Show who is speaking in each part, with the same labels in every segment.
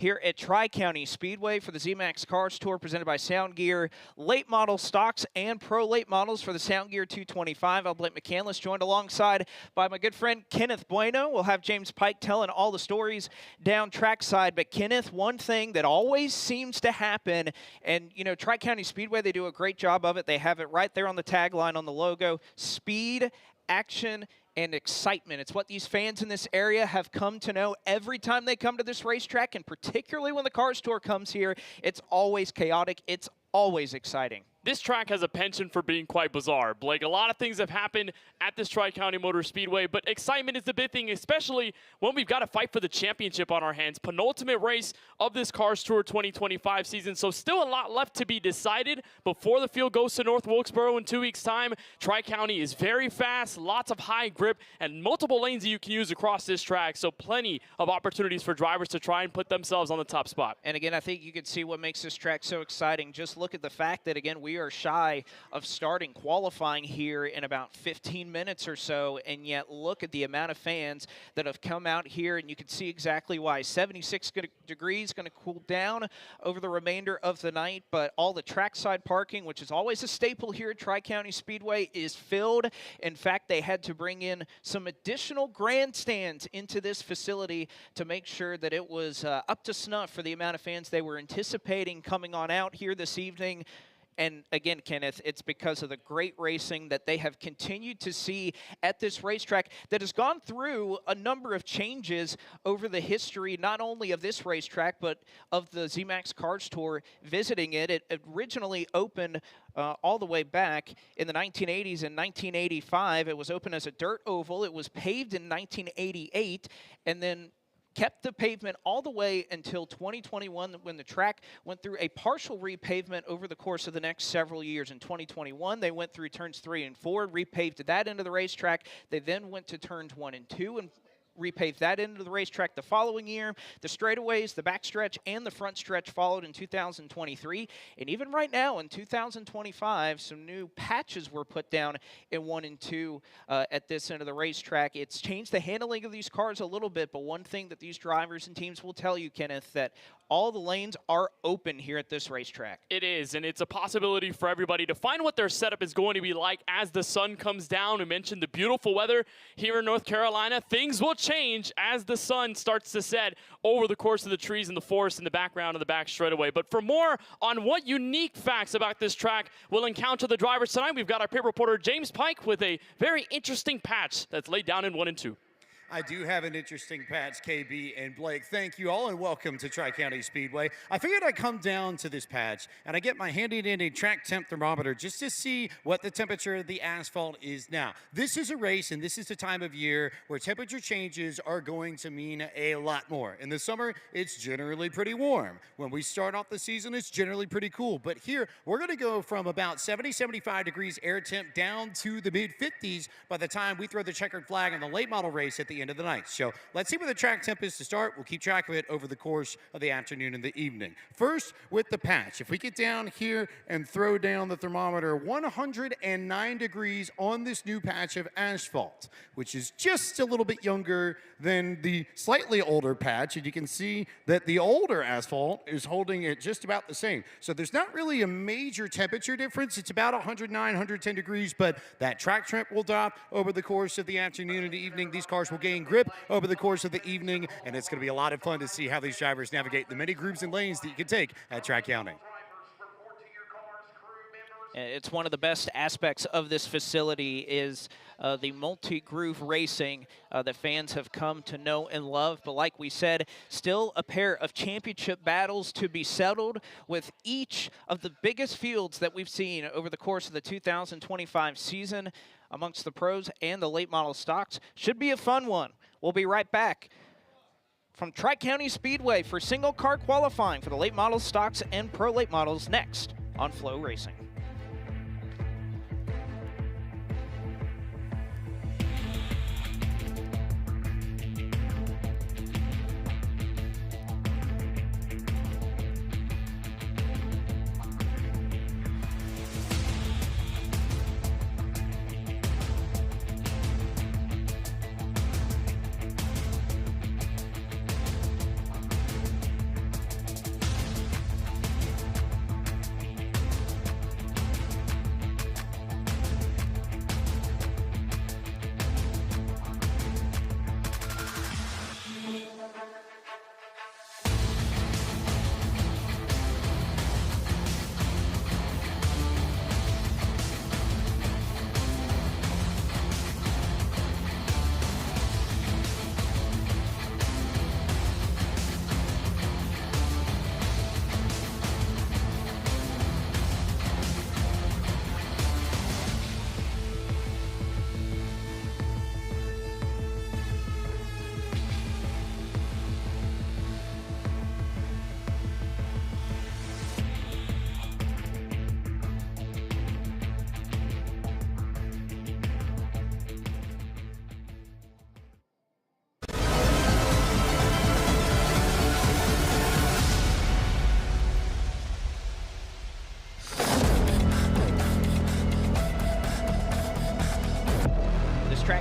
Speaker 1: here at Tri-County Speedway for the ZMAX Cars Tour presented by Sound Gear. Late model stocks and pro late models for the Sound Gear 225. I'm Blake McCandless, joined alongside by my good friend Kenneth Bueno. We'll have James Pike telling all the stories down trackside. But Kenneth, one thing that always seems to happen, and you know, Tri-County Speedway, they do a great job of it. They have it right there on the tagline on the logo: speed, action, and excitement. It's what these fans in this area have come to know every time they come to this racetrack, and particularly when the Cars Tour comes here, it's always chaotic. It's always exciting.
Speaker 2: This track has a penchant for being quite bizarre, Blake. A lot of things have happened at this Tri-County Motor Speedway, but excitement is the big thing, especially when we've got to fight for the championship on our hands. Penultimate race of this Cars Tour 2025 season, so still a lot left to be decided before the field goes to North Wilkesboro in 2 weeks' time. Tri-County is very fast, lots of high grip, and multiple lanes that you can use across this track, so plenty of opportunities for drivers to try and put themselves on the top spot.
Speaker 1: And again, I think you can see what makes this track so exciting. Just look at the fact that, again, we are shy of starting qualifying here in about 15 minutes or so, and yet look at the amount of fans that have come out here, and you can see exactly why. 76 degrees, going to cool down over the remainder of the night, but all the trackside parking, which is always a staple here at Tri-County Speedway, is filled. In fact, they had to bring in some additional grandstands into this facility to make sure that it was up to snuff for the amount of fans they were anticipating coming on out here this evening. And again, Kenneth, it's because of the great racing that they have continued to see at this racetrack that has gone through a number of changes over the history, not only of this racetrack, but of the ZMAX Cars Tour visiting it. It originally opened all the way back in the 1980s. In 1985, it was opened as a dirt oval. It was paved in 1988, and then kept the pavement all the way until 2021 when the track went through a partial repavement over the course of the next several years. In 2021, they went through turns 3 and 4, repaved that into the racetrack. They then went to turns 1 and 2 and repaved that into the racetrack the following year. The straightaways, the backstretch, and the front stretch followed in 2023. And even right now in 2025, some new patches were put down in 1 and 2 at this end of the racetrack. It's changed the handling of these cars a little bit, but one thing that these drivers and teams will tell you, Kenneth, that all the lanes are open here at this racetrack.
Speaker 2: It is, and it's a possibility for everybody to find what their setup is going to be like as the sun comes down. We mentioned the beautiful weather here in North Carolina. Things will change as the sun starts to set over the course of the trees and the forest in the background of the back straightaway. But for more on what unique facts about this track will encounter the drivers tonight, we've got our pit reporter James Pike with a very interesting patch that's laid down in 1 and 2.
Speaker 3: I do have an interesting patch, KB and Blake. Thank you all, and welcome to Tri-County Speedway. I figured I'd come down to this patch, and I get my handy-dandy track temp thermometer just to see what the temperature of the asphalt is now. This is a race, and this is the time of year where temperature changes are going to mean a lot more. In the summer, it's generally pretty warm. When we start off the season, it's generally pretty cool. But here, we're going to go from about 70, 75 degrees air temp down to the mid-50s by the time we throw the checkered flag on the late model race at the end of the night. So let's see what the track temp is to start. We'll keep track of it over the course of the afternoon and the evening. First, with the patch. If we get down here and throw down the thermometer, 109 degrees on this new patch of asphalt, which is just a little bit younger than the slightly older patch. And you can see that the older asphalt is holding it just about the same. So there's not really a major temperature difference. It's about 109, 110 degrees, but that track temp will drop over the course of the afternoon and the evening. These cars will gain grip over the course of the evening, and it's going to be a lot of fun to see how these drivers navigate the many groups and lanes that you can take at Tri-County.
Speaker 1: It's one of the best aspects of this facility is the multi-groove racing that fans have come to know and love. But like we said, still a pair of championship battles to be settled with each of the biggest fields that we've seen over the course of the 2025 season amongst the pros and the late model stocks. Should be a fun one. We'll be right back from Tri-County Speedway for single car qualifying for the late model stocks and pro late models next on FloRacing.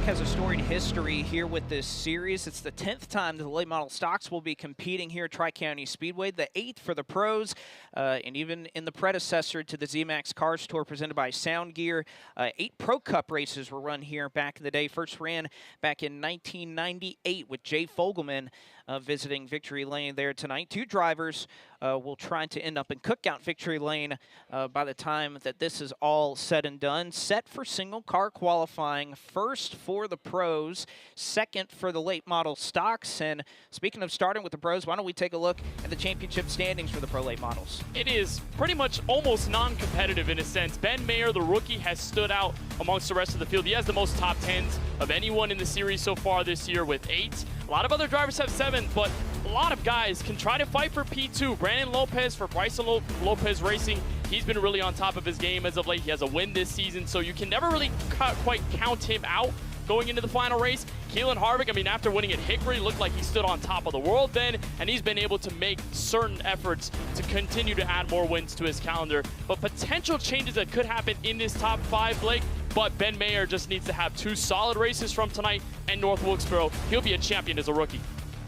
Speaker 1: has a storied history here with this series. It's the 10th time that the late model stocks will be competing here at Tri-County Speedway, the 8th for the pros, and even in the predecessor to the ZMAX Cars Tour presented by Sound Gear. 8 Pro Cup races were run here back in the day. First ran back in 1998 with Jay Fogelman visiting Victory Lane there tonight. 2 drivers will try to end up in Cookout Victory Lane by the time that this is all said and done. Set for single car qualifying, first for the pros, second for the late model stocks. And speaking of starting with the pros, why don't we take a look at the championship standings for the pro late models?
Speaker 2: It is pretty much almost non-competitive in a sense. Ben Mayer, the rookie, has stood out amongst the rest of the field. He has the most top 10s of anyone in the series so far this year with 8. A lot of other drivers have 7, but a lot of guys can try to fight for P2. Brandon Lopez for Bryson Lopez Racing. He's been really on top of his game as of late. He has a win this season, so you can never really quite count him out going into the final race. Keelan Harvick, I mean, after winning at Hickory, looked like he stood on top of the world then, and he's been able to make certain efforts to continue to add more wins to his calendar. But potential changes that could happen in this top 5, Blake, but Ben Mayer just needs to have 2 solid races from tonight and North Wilkesboro. He'll be a champion as a rookie.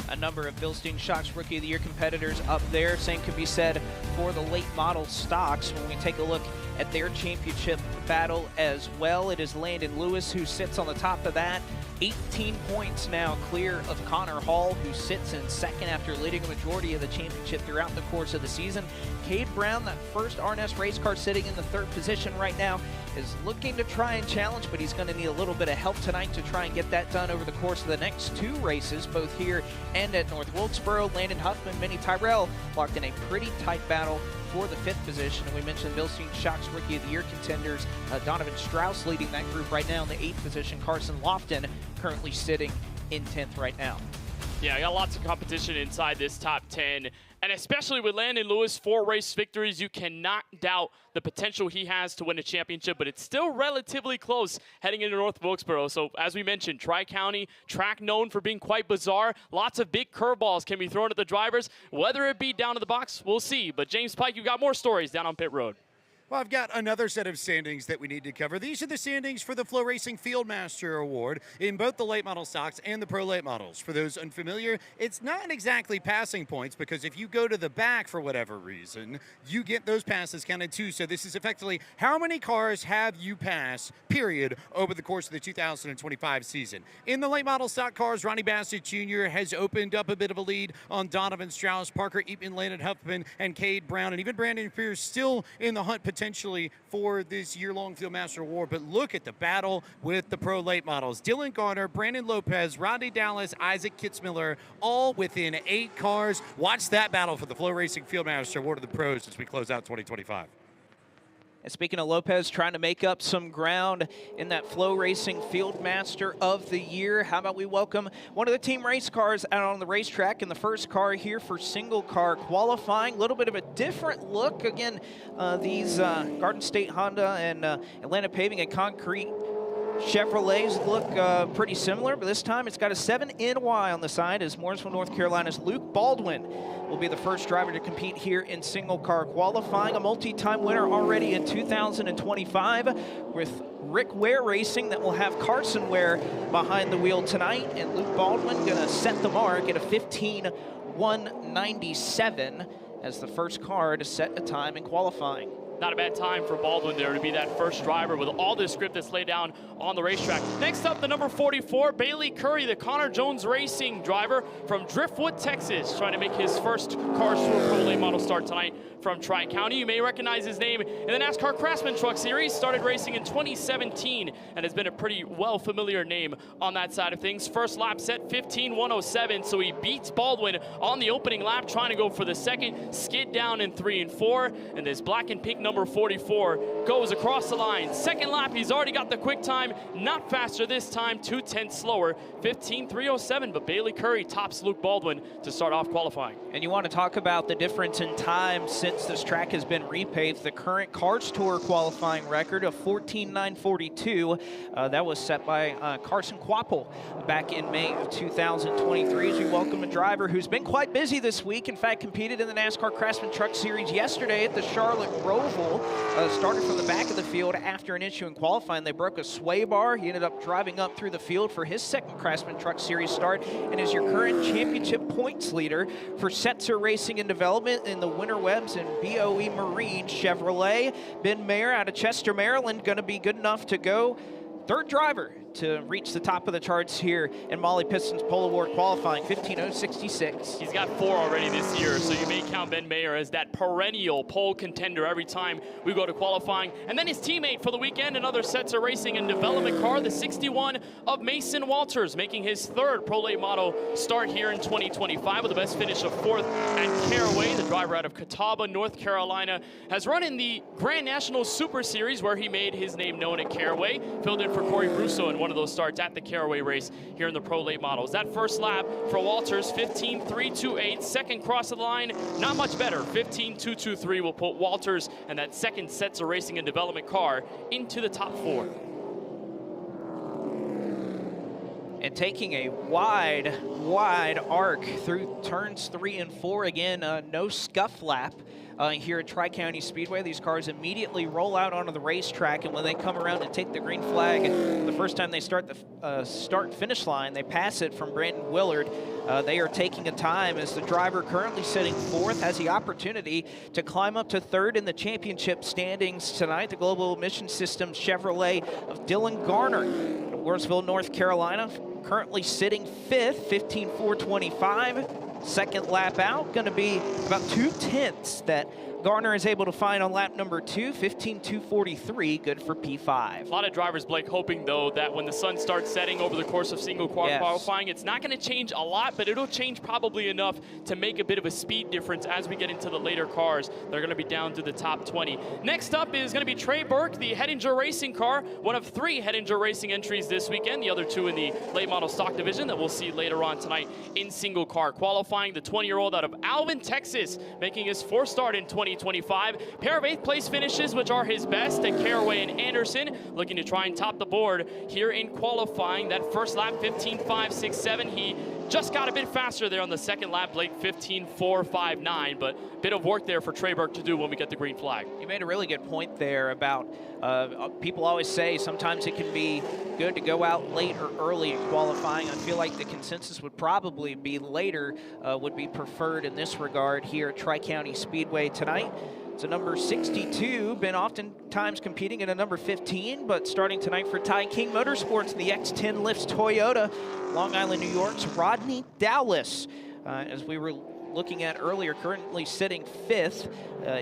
Speaker 1: A number of Bilstein Shocks Rookie of the Year competitors up there. Same could be said for the late model stocks. When we take a look at their championship battle as well, it is Landon Lewis who sits on the top of that. 18 points now clear of Connor Hall, who sits in second after leading a majority of the championship throughout the course of the season. Cade Brown, that first RNS race car, sitting in the 3rd position right now, is looking to try and challenge, but he's going to need a little bit of help tonight to try and get that done over the course of the next 2 races, both here and at North Wilkesboro. Landon Huffman, Minnie Tyrell locked in a pretty tight battle for the 5th position. And we mentioned Bilstein Shocks Rookie of the Year contenders, Donovan Strauss leading that group right now in the 8th position. Carson Lofton currently sitting in 10th right now.
Speaker 2: Yeah, I got lots of competition inside this top 10. And especially with Landon Lewis, 4 race victories, you cannot doubt the potential he has to win a championship, but it's still relatively close heading into North Wilkesboro. So as we mentioned, Tri-County, track known for being quite bizarre. Lots of big curveballs can be thrown at the drivers. Whether it be down to the box, we'll see. But James Pike, you've got more stories down on pit road.
Speaker 3: Well, I've got another set of standings that we need to cover. These are the standings for the FloRacing FieldMaster Award in both the late model stocks and the pro late models. For those unfamiliar, it's not exactly passing points, because if you go to the back for whatever reason, you get those passes counted too. So this is effectively how many cars have you passed, period, over the course of the 2025 season. In the late model stock cars, Ronnie Bassett Jr. has opened up a bit of a lead on Donovan Strauss, Parker Eatman, Landon Huffman, and Cade Brown, and even Brandon Pierce still in the hunt potentially for this year-long FieldMaster Award. But look at the battle with the pro late models. Dylan Garner, Brandon Lopez, Rodney Dallas, Isaac Kitzmiller, all within 8 cars. Watch that battle for the FloRacing FieldMaster Award of the pros as we close out 2025.
Speaker 1: And speaking of Lopez trying to make up some ground in that FloRacing FieldMaster of the Year, how about we welcome one of the team race cars out on the racetrack in the first car here for single car qualifying. A little bit of a different look. Again, these Garden State Honda and Atlanta Paving and Concrete Chevrolets look pretty similar, but this time it's got a 7NY on the side, as Mooresville, North Carolina's Luke Baldwin will be the first driver to compete here in single car qualifying. A multi-time winner already in 2025 with Rick Ware Racing that will have Carson Ware behind the wheel tonight, and Luke Baldwin gonna set the mark at a 15:197 as the first car to set a time in qualifying.
Speaker 2: Not a bad time for Baldwin there to be that first driver with all this script that's laid down on the racetrack. Next up, the number 44, Bailey Curry, the Connor Jones Racing driver from Driftwood, Texas, trying to make his first Cars Tour Pro Late Model start tonight from Tri-County. You may recognize his name in the NASCAR Craftsman Truck Series. Started racing in 2017 and has been a pretty well familiar name on that side of things. First lap set 15:107, so he beats Baldwin on the opening lap, trying to go for the second, skid down in 3 and 4, and this black and pink number 44 goes across the line. Second lap, he's already got the quick time, not faster this time, 2/10 slower, 15:307, but Bailey Curry tops Luke Baldwin to start off qualifying.
Speaker 1: And you want to talk about the difference in time since this track has been repaved. The current Cars Tour qualifying record of 14:942, that was set by Carson Quapple back in May of 2023. As we welcome a driver who's been quite busy this week. In fact, competed in the NASCAR Craftsman Truck Series yesterday at the Charlotte Roval. careful. Started from the back of the field after an issue in qualifying. They broke a sway bar. He ended up driving up through the field for his second Craftsman Truck Series start and is your current championship points leader for Setzer Racing and Development in the Winter Webbs and BOE Marine Chevrolet. Ben Mayer out of Chester, Maryland, going to be good enough to go third driver to reach the top of the charts here in Molly Piston's Pole Award qualifying, 15:066.
Speaker 2: He's got 4 already this year, so you may count Ben Mayer as that perennial pole contender every time we go to qualifying. And then his teammate for the weekend, another Setzer Racing and Development car, the 61 of Mason Walters, making his 3rd Pro Late Model start here in 2025 with the best finish of 4th at Caraway. The driver out of Catawba, North Carolina, has run in the Grand National Super Series where he made his name known at Caraway. Filled in for Corey Brusso in one of those starts at the Caraway race here in the Pro Late Models. That first lap for Walters, 15:328. Second cross of the line, not much better. 15:223 will put Walters and that second Setzer Racing and Development car into the top 4.
Speaker 1: And taking a wide arc through turns 3 and 4. Again, no scuff lap here at Tri-County Speedway. These cars immediately roll out onto the racetrack, and when they come around and take the green flag, the first time they start the start-finish line, they pass it from Brandon Willard. They are taking a time as the driver currently sitting 4th has the opportunity to climb up to 3rd in the championship standings tonight. The Global Emission Systems Chevrolet of Dylan Garner, Warrensville, North Carolina, currently sitting 5th, 15:425. Second lap out, going to be about 2/10 that Garner is able to find on lap number 2, 15:243, good for P5.
Speaker 2: A lot of drivers, Blake, hoping, though, that when the sun starts setting over the course of single car qualifying, it's not going to change a lot, but it'll change probably enough to make a bit of a speed difference as we get into the later cars. They're going to be down to the top 20. Next up is going to be Trey Burke, the Hettinger Racing car, one of 3 Hettinger Racing entries this weekend, the other 2 in the late model stock division that we'll see later on tonight in single car qualifying. The 20-year-old out of Alvin, Texas, making his 4th start in 2025. Pair of 8th place finishes, which are his best at Caraway and Anderson, looking to try and top the board here in qualifying. That first lap, 15:567. He just got a bit faster there on the second lap, Blake, 15:459, but a bit of work there for Trey Burke to do when we get the green flag.
Speaker 1: You made a really good point there about people always say sometimes it can be good to go out late or early in qualifying. I feel like the consensus would probably be later would be preferred in this regard here at Tri-County Speedway tonight. It's a number 62, been oftentimes competing in a number 15, but starting tonight for Ty King Motorsports in the X10 Lifts Toyota, Long Island, New York's Rodney Dowless. As we were looking at earlier, currently sitting 5th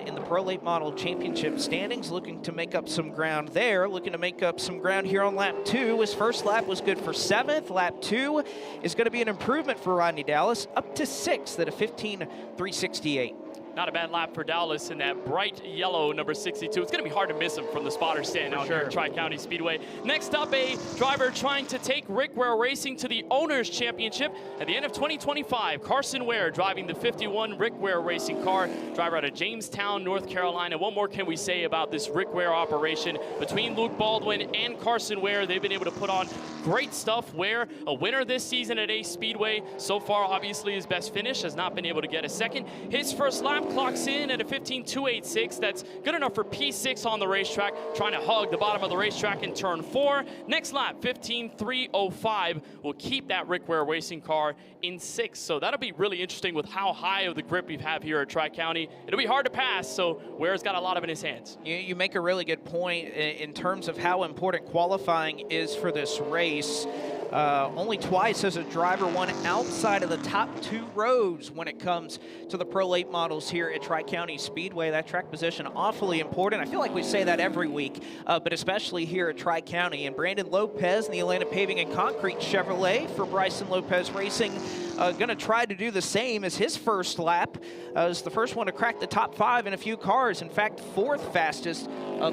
Speaker 1: in the Pro Late Model Championship standings, looking to make up some ground there, looking to make up some ground here on lap 2. His first lap was good for 7th. Lap 2 is going to be an improvement for Rodney Dallas, up to 6th at a 15:368.
Speaker 2: Not a bad lap for Dallas in that bright yellow number 62. It's going to be hard to miss him from the spotter stand out here at Tri-County Speedway. Next up, a driver trying to take Rick Ware Racing to the Owners Championship at the end of 2025. Carson Ware driving the 51 Rick Ware Racing car, driver out of Jamestown, North Carolina. What more can we say about this Rick Ware operation between Luke Baldwin and Carson Ware? They've been able to put on great stuff. Ware, a winner this season at Ace Speedway. So far, obviously, his best finish, has not been able to get a second. His first lap clocks in at a 15:286. That's good enough for P6 on the racetrack, trying to hug the bottom of the racetrack in turn 4. Next lap, 15:305, will keep that Rick Ware Racing car in 6th. So that'll be really interesting with how high of the grip we have here at Tri-County. It'll be hard to pass, so Ware's got a lot of it in his hands.
Speaker 1: You make a really good point in terms of how important qualifying is for this race. Only twice has a driver won outside of the top 2 rows when it comes to the Pro Late Models here at Tri-County Speedway. That track position awfully important. I feel like we say that every week, but especially here at Tri-County. And Brandon Lopez in the Atlanta Paving and Concrete Chevrolet for Bryson Lopez Racing, going to try to do the same as his first lap. As the first one to crack the top 5 in a few cars. In fact, 4th fastest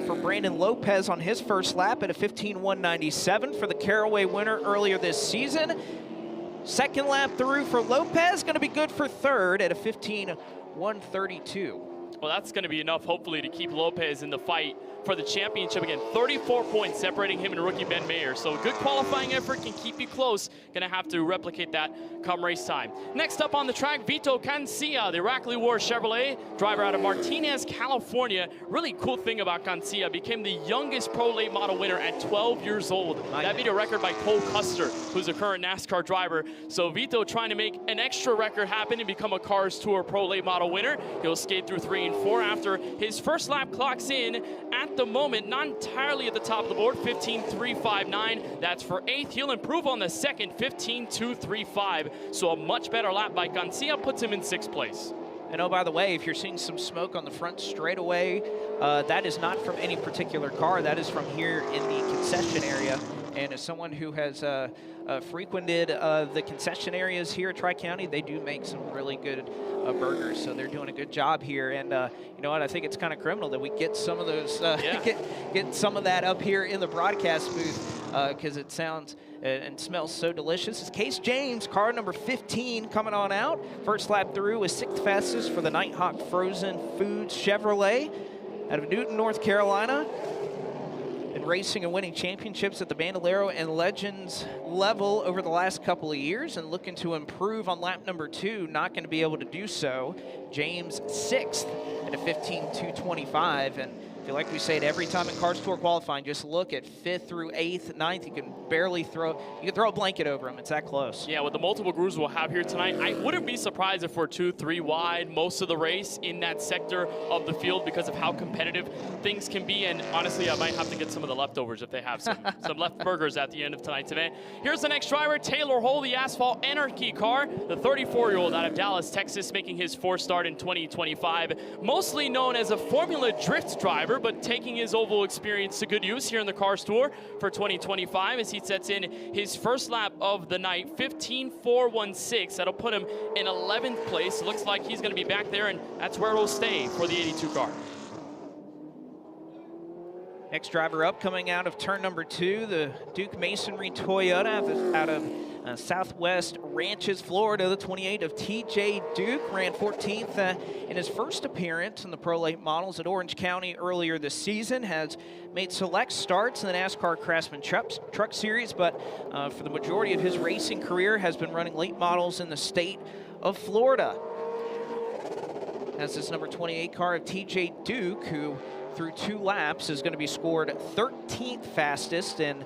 Speaker 1: for Brandon Lopez on his first lap at a 15:197 for the Caraway winner earlier this season. Second lap through for Lopez, going to be good for 3rd at a 15:132.
Speaker 2: Well, that's going to be enough, hopefully, to keep Lopez in the fight for the championship again. 34 points separating him and rookie Ben Mayer. So a good qualifying effort can keep you close. Gonna have to replicate that come race time. Next up on the track, Vito Cancia, the Iraqi War Chevrolet driver out of Martinez, California. Really cool thing about Cancia, became the youngest Pro Late Model winner at 12 years old. That beat a record by Cole Custer, who's a current NASCAR driver. So Vito trying to make an extra record happen and become a Cars Tour Pro Late Model winner. He'll skate through 3 and 4 after his first lap clocks in at the moment, not entirely at the top of the board, 15.359. That's for 8th. He'll improve on the second, 15.235. So a much better lap by Cancia puts him in 6th place.
Speaker 1: And oh, by the way, if you're seeing some smoke on the front straightaway, that is not from any particular car. That is from here in the concession area. And as someone who has frequented the concession areas here at Tri-County, they do make some really good burgers. So they're doing a good job here. And you know what? I think it's kind of criminal that we get some of those, get some of that up here in the broadcast booth because it sounds and smells so delicious. It's Case James, car number 15, coming on out. First lap through was 6th fastest for the Nighthawk Frozen Foods Chevrolet out of Newton, North Carolina. Been racing and winning championships at the Bandolero and Legends level over the last couple of years and looking to improve on lap number 2. Not going to be able to do so. James 6th at a 15.225. And I feel like we say it every time in Cars Tour qualifying, just look at 5th through 8th, 9th. You can barely throw, you can throw a blanket over them. It's that close.
Speaker 2: Yeah, with the multiple grooves we'll have here tonight, I wouldn't be surprised if we're 2-3 wide most of the race in that sector of the field because of how competitive things can be. And honestly, I might have to get some of the leftovers if they have some left burgers at the end of tonight's event. Here's the next driver, Taylor Hole, the Asphalt Anarchy car, the 34-year-old out of Dallas, Texas, making his 4th start in 2025. Mostly known as a Formula Drift driver, but taking his oval experience to good use here in the Cars Tour for 2025 as he sets in his first lap of the night, 15.416. That'll put him in 11th place. Looks like he's going to be back there, and that's where it'll stay for the 82 car.
Speaker 1: Next driver up, coming out of turn number 2, the Duke Masonry Toyota out of Southwest Ranches, Florida. The 28 of TJ Duke ran 14th in his first appearance in the Pro Late Models at Orange County earlier this season. Has made select starts in the NASCAR Craftsman Truck Series, but for the majority of his racing career has been running late models in the state of Florida. As this number 28 car of TJ Duke, who through 2 laps is going to be scored 13th fastest and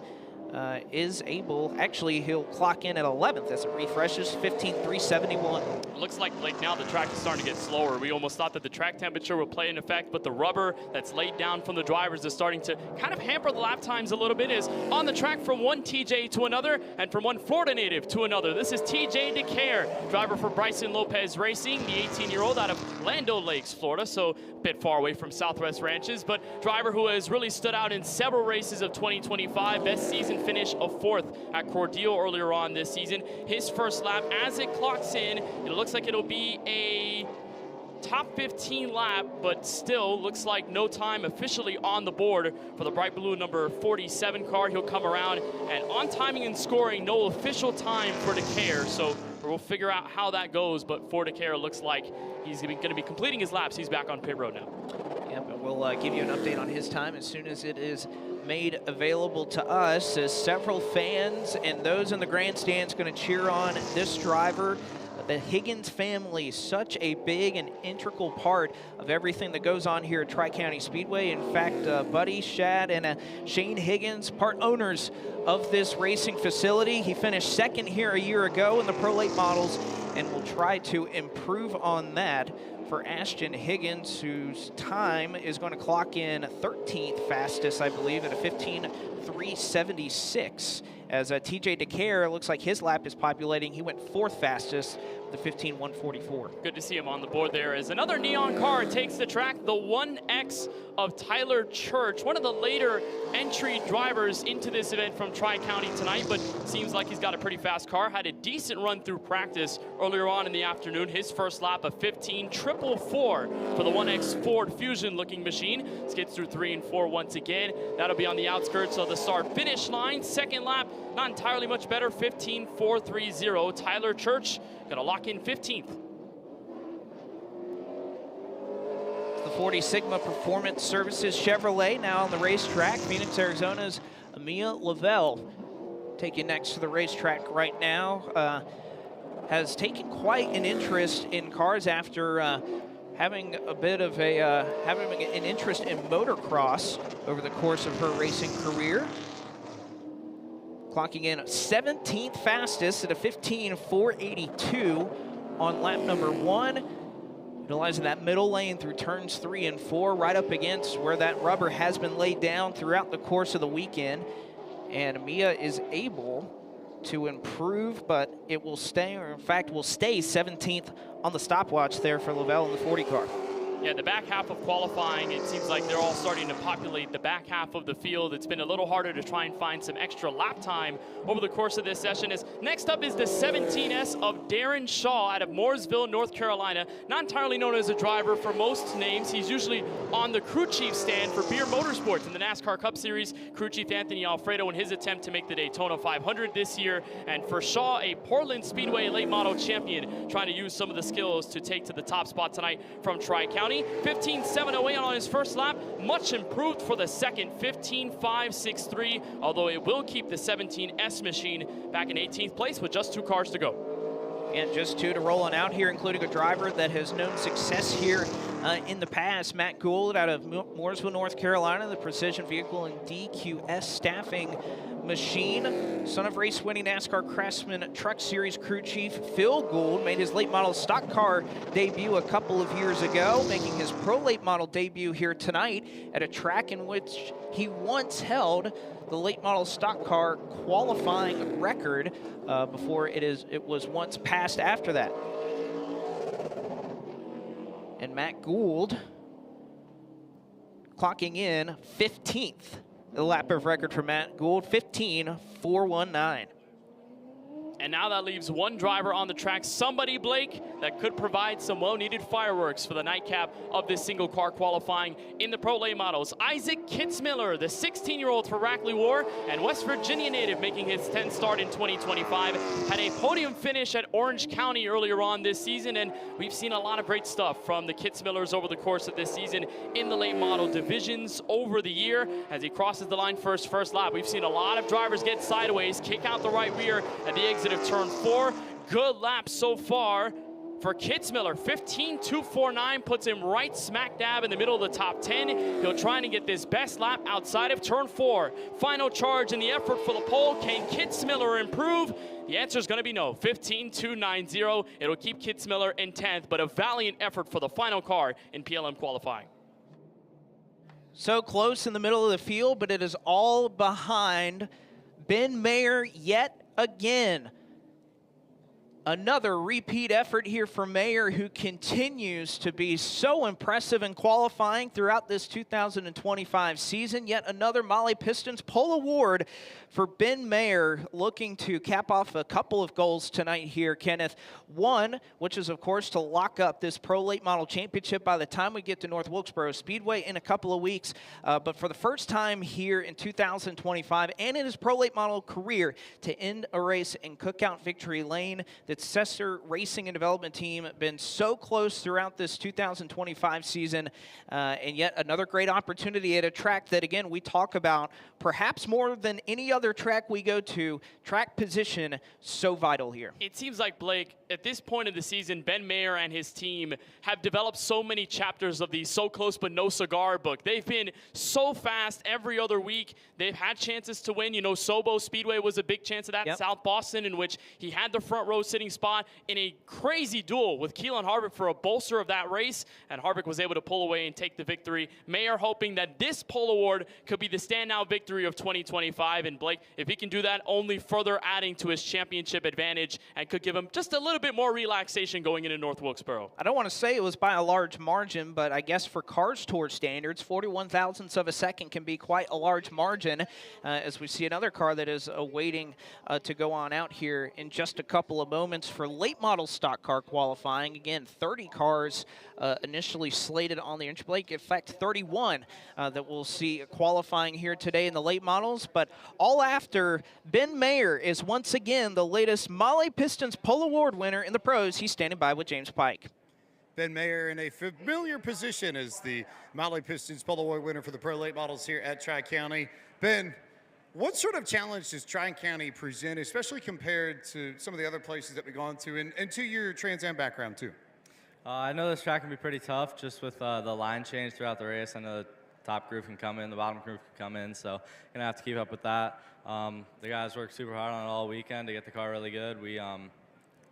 Speaker 1: is able, actually he'll clock in at 11th as it refreshes, 15.371.
Speaker 2: Looks like now the track is starting to get slower. We almost thought that the track temperature would play an effect, but the rubber that's laid down from the drivers is starting to kind of hamper the lap times a little bit. Is on the track from one TJ to another and from one Florida native to another. This is TJ DeCare, driver for Bryson Lopez Racing, the 18-year-old out of Lando Lakes, Florida, so a bit far away from Southwest Ranches, but driver who has really stood out in several races of 2025. Best season finish of 4th at Cordele earlier on this season. His first lap, as it clocks in, it looks like it'll be a top 15 lap, but still looks like no time officially on the board for the bright blue number 47 car. He'll come around, and on timing and scoring, no official time for DeCare, so we'll figure out how that goes, but for DeCare, looks like he's going to be completing his laps. He's back on pit road now.
Speaker 1: Yeah, but we'll give you an update on his time as soon as it is made available to us, as several fans and those in the grandstands going to cheer on this driver. The Higgins family, such a big and integral part of everything that goes on here at Tri-County Speedway. In fact, Buddy, Shad, and Shane Higgins, part owners of this racing facility. He finished 2nd here a year ago in the Pro Late Models and will try to improve on that for Ashton Higgins, whose time is going to clock in 13th fastest, I believe, at a 15.376. As TJ DeCare, looks like his lap is populating. He went 4th fastest, the 15.144.
Speaker 2: Good to see him on the board there as another neon car takes the track, the 1X of Tyler Church, one of the later entry drivers into this event from Tri-County tonight, but seems like he's got a pretty fast car. Had a decent run through practice earlier on in the afternoon. His first lap of 15.444 for the 1X Ford Fusion looking machine. Skids through 3 and 4 once again. That'll be on the outskirts of the start finish line. Second lap, not entirely much better, 15.430. Tyler Church gonna lock in 15th.
Speaker 1: The 40 Sigma Performance Services Chevrolet now on the racetrack. Phoenix, Arizona's Mia Lavelle taking next to the racetrack right now. Has taken quite an interest in cars after having a bit of having an interest in motocross over the course of her racing career. Clocking in 17th fastest at a 15.482 on lap number 1. Utilizing that middle lane through turns 3 and 4, right up against where that rubber has been laid down throughout the course of the weekend. And Mia is able to improve, but it will stay, or in fact will stay 17th on the stopwatch there for Lavelle in the 40 car.
Speaker 2: Yeah, the back half of qualifying, it seems like they're all starting to populate the back half of the field. It's been a little harder to try and find some extra lap time over the course of this session. As next up is the 17S of Darren Shaw out of Mooresville, North Carolina. Not entirely known as a driver for most names. He's usually on the crew chief stand for Beer Motorsports in the NASCAR Cup Series. Crew chief Anthony Alfredo in his attempt to make the Daytona 500 this year. And for Shaw, a Portland Speedway late model champion, trying to use some of the skills to take to the top spot tonight from Tri-County. 15.708 on his first lap, much improved for the second, 15.563, although it will keep the 17S machine back in 18th place with just 2 cars to go.
Speaker 1: And just 2 to roll on out here, including a driver that has known success here in the past, Matt Gould out of Mooresville, North Carolina, the Precision Vehicle and DQS staffing machine. Son of race-winning NASCAR Craftsman Truck Series crew chief Phil Gould made his late model stock car debut a couple of years ago, making his pro late model debut here tonight at a track in which he once held the late model stock car qualifying record before it was once passed after that. And Matt Gould clocking in 15th. The lap of record for Matt Gould, 15.419.
Speaker 2: And now that leaves 1 driver on the track, somebody, Blake, that could provide some well-needed fireworks for the nightcap of this single car qualifying in the Pro Late Models. Isaac Kitzmiller, the 16-year-old for Rackley War and West Virginia native, making his 10th start in 2025, had a podium finish at Orange County earlier on this season, and we've seen a lot of great stuff from the Kitzmillers over the course of this season in the late model divisions over the year. As he crosses the line first lap, we've seen a lot of drivers get sideways, kick out the right rear at the exit of turn 4. Good lap so far for Kitzmiller. 15.249 puts him right smack dab in the middle of the top 10. He'll try to get this best lap outside of turn 4. Final charge in the effort for the pole. Can Kitzmiller improve? The answer is going to be no. 15.290. It'll keep Kitzmiller in 10th, but a valiant effort for the final car in PLM qualifying.
Speaker 1: So close in the middle of the field, but it is all behind Ben Mayer yet again. Another repeat effort here for Mayer, who continues to be so impressive in qualifying throughout this 2025 season. Yet another Molly Pistons pole award for Ben Mayer, looking to cap off a couple of goals tonight here, Kenneth. One, which is, of course, to lock up this Pro Late Model Championship by the time we get to North Wilkesboro Speedway in a couple of weeks. But for the first time here in 2025 and in his Pro Late Model career, to end a race in Cookout Victory Lane. That Cesar Racing and Development Team been so close throughout this 2025 season, and yet another great opportunity at a track that, again, we talk about perhaps more than any other track we go to. Track position so vital here.
Speaker 2: It seems like, Blake, at this point of the season, Ben Mayer and his team have developed so many chapters of the So Close But No Cigar book. They've been so fast every other week. They've had chances to win. You know, Sobo Speedway was a big chance of that. Yep. South Boston, in which he had the front row sitting spot in a crazy duel with Keelan Harvick for a bolster of that race, and Harvick was able to pull away and take the victory. Mayer hoping that this pole award could be the standout victory of 2025, and Blake, if he can do that, only further adding to his championship advantage and could give him just a little bit more relaxation going into North Wilkesboro.
Speaker 1: I don't want to say it was by a large margin, but I guess for Cars Tour standards, 41 thousandths of a second can be quite a large margin, as we see another car that is awaiting to go on out here in just a couple of moments for late model stock car qualifying. Again, 30 cars initially slated on the inch. Blake, in fact, 31 that we'll see qualifying here today in the late models, but all after Ben Mayer is once again the latest Molly Pistons Pole Award winner in the pros. He's standing by with James Pike.
Speaker 3: Ben Mayer in a familiar position as the Maui Pistons Polaroid winner for the Pro Late Models here at Tri-County. Ben, what sort of challenge does Tri-County present, especially compared to some of the other places that we've gone to, and to your Trans Am background too?
Speaker 4: I know this track can be pretty tough just with the line change throughout the race. I know the top group can come in, the bottom group can come in, so gonna have to keep up with that. The guys worked super hard on it all weekend to get the car really good. We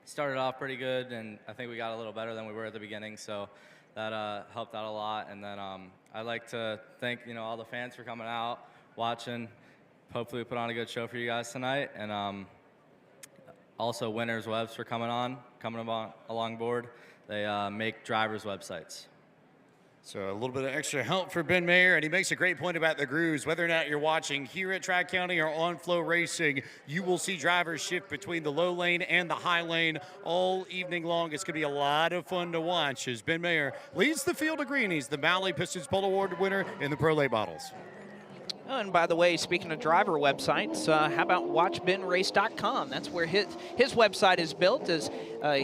Speaker 4: started off pretty good, and I think we got a little better than we were at the beginning, so that helped out a lot. And then I'd like to thank all the fans for coming out, watching. Hopefully we put on a good show for you guys tonight, and also Winners Webs for coming along board. They make drivers' websites.
Speaker 3: So a little bit of extra help for Ben Mayer, and he makes a great point about the grooves. Whether or not you're watching here at Tri-County or on FloRacing, you will see drivers shift between the low lane and the high lane all evening long. It's going to be a lot of fun to watch as Ben Mayer leads the field of greenies, the Maui Pistons Pole Award winner in the Pro Late Models.
Speaker 1: Oh, and by the way, speaking of driver websites, how about watchbenrace.com? That's where his website is built, as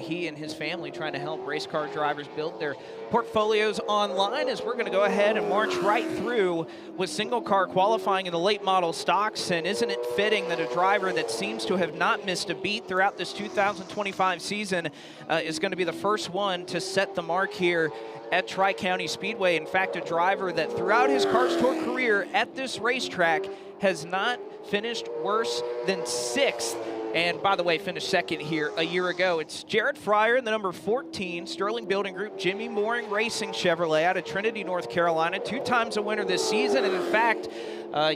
Speaker 1: he and his family trying to help race car drivers build their portfolios online, as we're going to go ahead and march right through with single car qualifying in the late model stocks. And isn't it fitting that a driver that seems to have not missed a beat throughout this 2025 season is going to be the first one to set the mark here at Tri-County Speedway. In fact, a driver that throughout his Cars Tour career at this racetrack has not finished worse than 6th. And by the way, finished 2nd here a year ago. It's Jared Fryer in the number 14 Sterling Building Group Jimmy Mooring Racing Chevrolet out of Trinity, North Carolina. 2 times a winner this season, and in fact,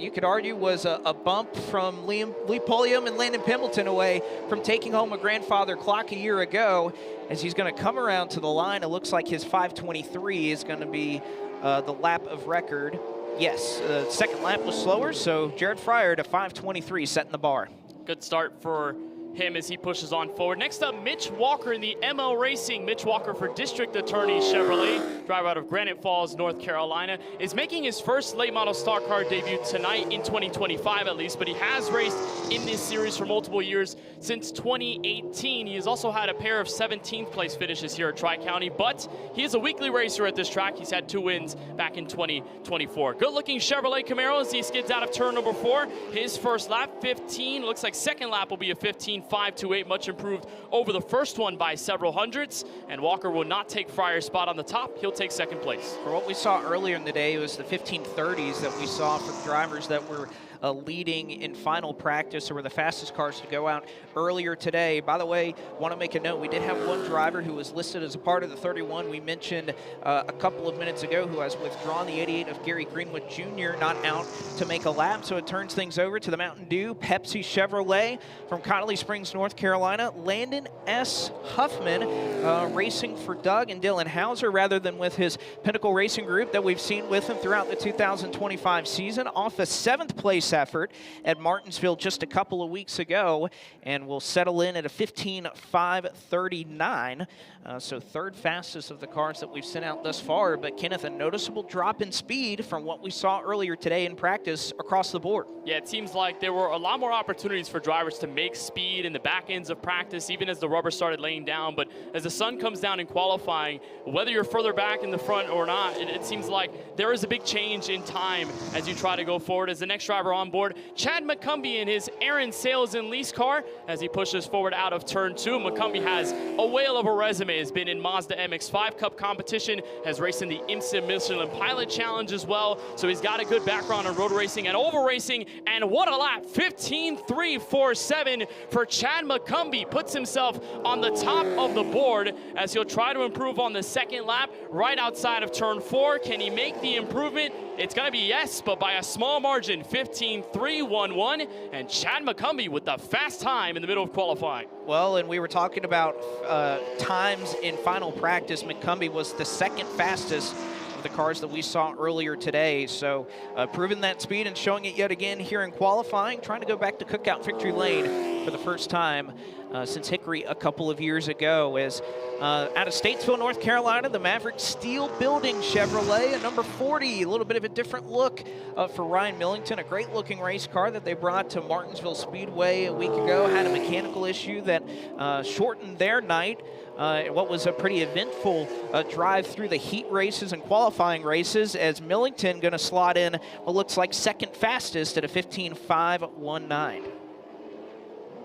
Speaker 1: you could argue was a bump from Lee Pulliam and Landon Pimbleton away from taking home a grandfather clock a year ago. As he's going to come around to the line, it looks like his 5:23 is going to be the lap of record. Yes, the second lap was slower, so Jared Fryer to 5:23 setting the bar.
Speaker 2: Good start for him as he pushes on forward. Next up, Mitch Walker in the ML Racing. Mitch Walker for District Attorney Chevrolet, driver out of Granite Falls, North Carolina, is making his first late model stock car debut tonight in 2025 at least, but he has raced in this series for multiple years since 2018. He has also had a pair of 17th place finishes here at Tri-County, but he is a weekly racer at this track. He's had 2 wins back in 2024. Good looking Chevrolet Camaro as he skids out of turn number 4. His first lap, 15. Looks like second lap will be a 15.528, much improved over the first one by several hundredths. And Walker will not take Fryer's spot on the top. He'll take second place.
Speaker 1: For what we saw earlier in the day, it was the 1530s that we saw for drivers that were leading in final practice, or were the fastest cars to go out earlier today. By the way, want to make a note, we did have one driver who was listed as a part of the 31 we mentioned a couple of minutes ago, who has withdrawn, the 88 of Gary Greenwood Jr., not out to make a lap, so it turns things over to the Mountain Dew Pepsi Chevrolet from Connolly Springs, North Carolina. Landon S. Huffman racing for Doug and Dylan Hauser rather than with his Pinnacle Racing Group that we've seen with him throughout the 2025 season, off a 7th place effort at Martinsville just a couple of weeks ago, and will settle in at a 15.539. So 3rd fastest of the cars that we've sent out thus far. But Kenneth, a noticeable drop in speed from what we saw earlier today in practice across the board.
Speaker 2: Yeah, it seems like there were a lot more opportunities for drivers to make speed in the back ends of practice, even as the rubber started laying down. But as the sun comes down in qualifying, whether you're further back in the front or not, it seems like there is a big change in time as you try to go forward. As the next driver on board, Chad McCumbee in his Aaron Sales and Lease car as he pushes forward out of turn 2. McCumbee has a whale of a resume, has been in Mazda MX-5 Cup competition, has raced in the IMSA Michelin Pilot Challenge as well, so he's got a good background in road racing and oval racing. And what a lap, 15.347 for Chad McCumbee. Puts himself on the top of the board as he'll try to improve on the second lap right outside of turn 4. Can he make the improvement? It's going to be yes, but by a small margin, 15.311, and Chad McCumbee with the fast time in the middle of qualifying.
Speaker 1: Well, and we were talking about times in final practice. McCumbee was the 2nd fastest of the cars that we saw earlier today. So proving that speed and showing it yet again here in qualifying, trying to go back to Cookout Victory Lane for the first time since Hickory a couple of years ago. As out of Statesville, North Carolina, the Maverick Steel Building Chevrolet, a number 40, a little bit of a different look for Ryan Millington, a great looking race car that they brought to Martinsville Speedway a week ago, had a mechanical issue that shortened their night. What was a pretty eventful drive through the heat races and qualifying races, as Millington going to slot in what looks like second fastest at a 15.519.